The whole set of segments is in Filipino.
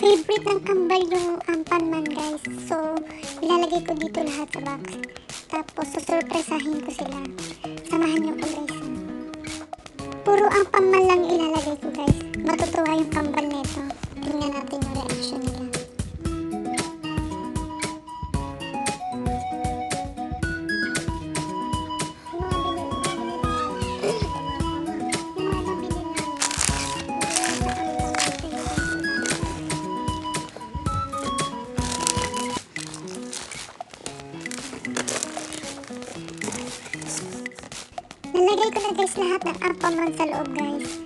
Favorite ng kambal yung Ampanman guys. So, ilalagay ko dito lahat sa box. Tapos, susurpresahin ko sila. Samahan niyo ko guys. Puro Ampanman lang ilalagay ko guys. Matutuwa yung kambal nito. Tingnan natin yung reaction nila. Nalagay ko na guys lahat ng Ampanman sa loob guys.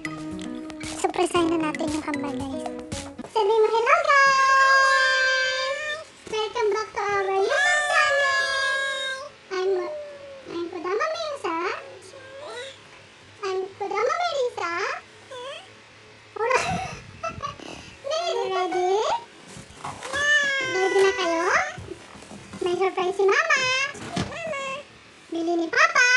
Surpresahin na natin yung kambal guys. Sabi mo hello guys! Welcome back to our YouTube channel! I'm Kodama Melissa. I'm Kodama Melissa. Ready? Ready na kayo? May surprise si Mama. Bili ni Papa.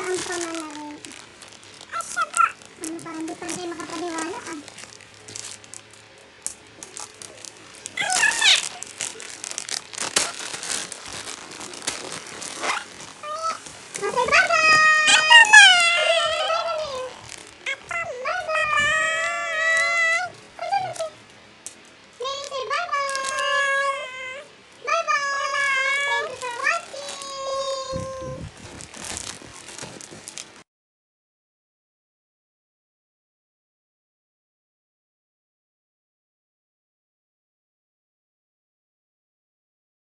Ang pamana